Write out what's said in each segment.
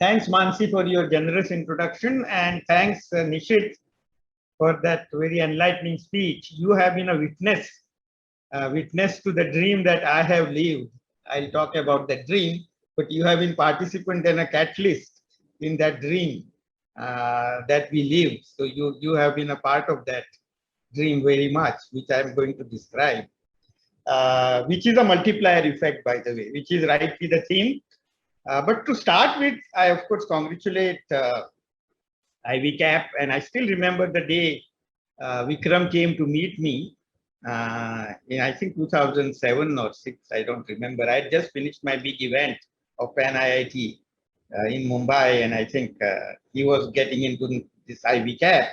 Thanks, Mansi, for your generous introduction, and thanks, Nishit, for that very enlightening speech. You have been a witness to the dream that I have lived. I'll talk about that dream, but you have been participant and a catalyst in that dream that we lived. So you have been a part of that dream very much, which I'm going to describe, which is a multiplier effect, by the way, which is rightly the theme. But to start with, I of course congratulate IVCAP, and I still remember the day Vikram came to meet me in I think 2007 or 6, I don't remember. I had just finished my big event of Pan IIT in Mumbai, and I think he was getting into this IVCAP,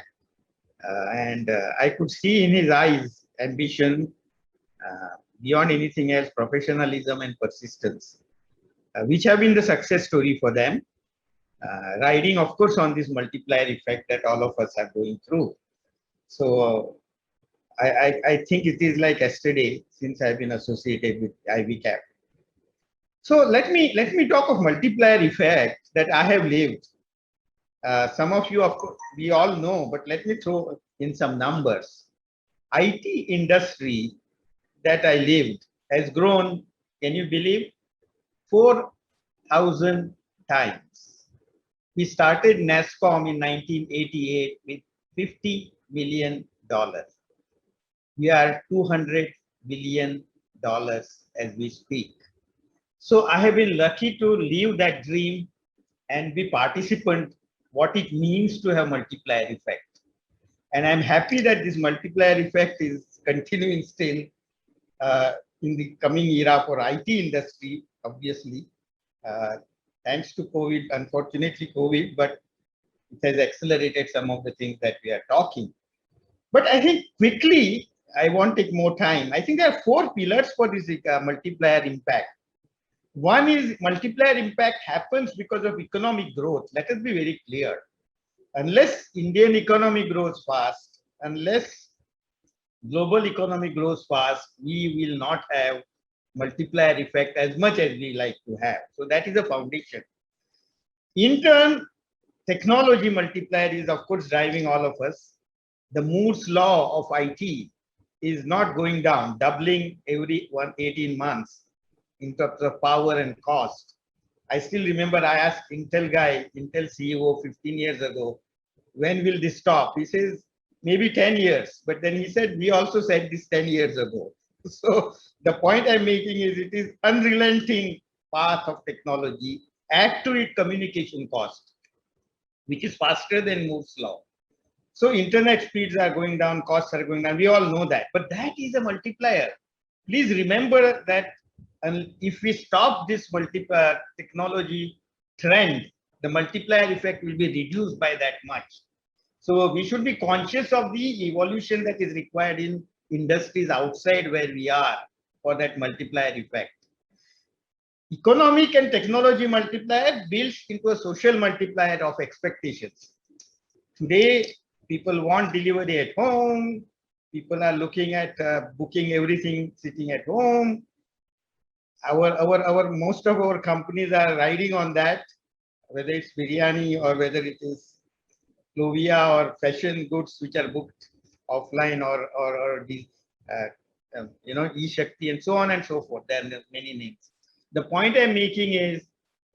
and I could see in his eyes ambition beyond anything else, professionalism and persistence, which have been the success story for them. Riding, of course, on this multiplier effect that all of us are going through. So I think it is like yesterday since I've been associated with IVCAP. So let me talk of multiplier effect that I have lived. Some of you, of course, we all know, but let me throw in some numbers. IT industry that I lived has grown, can you believe, 4,000 times. We started NASSCOM in 1988 with $50 million. We are $200 billion as we speak. So I have been lucky to live that dream and be participant what it means to have multiplier effect. And I'm happy that this multiplier effect is continuing still in the coming era for IT industry, obviously. Thanks to COVID, unfortunately COVID, but it has accelerated some of the things that we are talking. But I think quickly, I won't take more time. I think there are 4 pillars for this multiplier impact. One is multiplier impact happens because of economic growth. Let us be very clear. Unless Indian economy grows fast, unless global economy grows fast, we will not have multiplier effect as much as we like to have. So that is a foundation. In turn, technology multiplier is of course driving all of us. The Moore's law of IT is not going down, doubling every 18 months in terms of power and cost. I still remember I asked Intel CEO 15 years ago, when will this stop? He says, maybe 10 years. But then he said, we also said this 10 years ago. So the point I'm making is it is unrelenting path of technology. Add to it communication cost, which is faster than Moore's law. So internet speeds are going down, costs are going down. We all know that. But that is a multiplier. Please remember that if we stop this multiplier technology trend, the multiplier effect will be reduced by that much. So we should be conscious of the evolution that is required in industries outside where we are for that multiplier effect. Economic and technology multiplier builds into a social multiplier of expectations. Today, people want delivery at home. People are looking at booking everything sitting at home. Most of our companies are riding on that, whether it's biryani or whether it is Clovia or fashion goods which are booked offline or the eShakti and so on and so forth. There are many names. The point I'm making is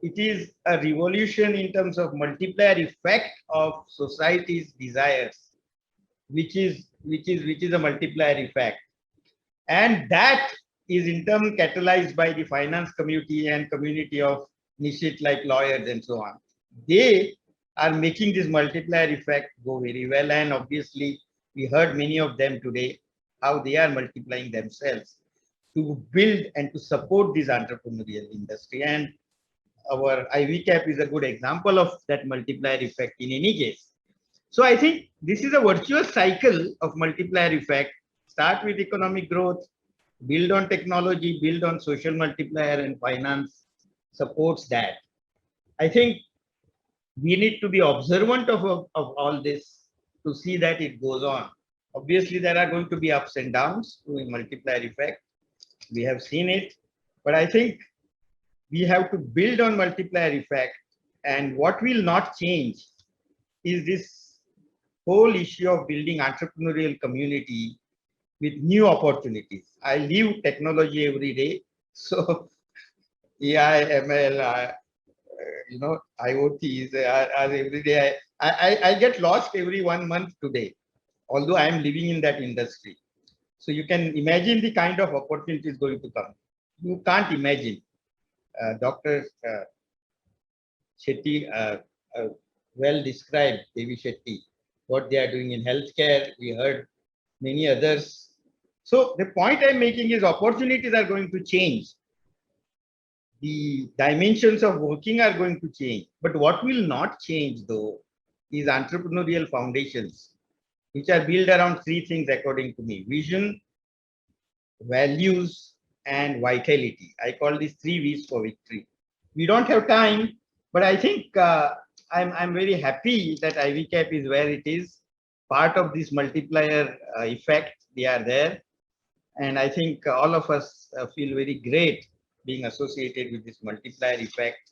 it is a revolution in terms of multiplier effect of society's desires, which is a multiplier effect, and that is in turn catalyzed by the finance community and community of Nishit like lawyers and so on. They are making this multiplier effect go very well, and obviously we heard many of them today how they are multiplying themselves to build and to support this entrepreneurial industry. And our IVCAP is a good example of that multiplier effect in any case. So I think this is a virtuous cycle of multiplier effect. Start with economic growth, build on technology, build on social multiplier, and finance supports that. I think we need to be observant of all this to see that it goes on. Obviously, there are going to be ups and downs to a multiplier effect. We have seen it, but I think we have to build on multiplier effect And what will not change is this whole issue of building entrepreneurial community with new opportunities. I live technology every day. So AI, ML, IoTs are every day. I get lost every 1 month today, although I am living in that industry. So you can imagine the kind of opportunities going to come. You can't imagine. Dr. Shetty well described, Devi Shetty, what they are doing in healthcare. We heard many others. So the point I'm making is opportunities are going to change. The dimensions of working are going to change. But what will not change though is entrepreneurial foundations, which are built around three things according to me: vision, values, and vitality. I call these three V's for victory. We don't have time, but I think I'm very happy that IVCAP is where it is. Part of this multiplier effect, they are there. And I think all of us feel very great being associated with this multiplier effect.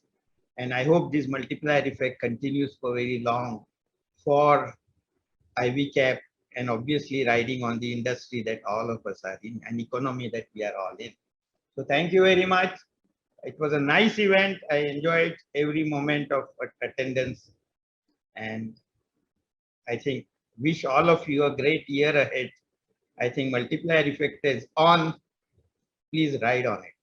And I hope this multiplier effect continues for very long for IVCAP, and obviously riding on the industry that all of us are in, an economy that we are all in. So thank you very much. It was a nice event. I enjoyed every moment of attendance, and I think wish all of you a great year ahead. I think multiplier effect is on. Please ride on it.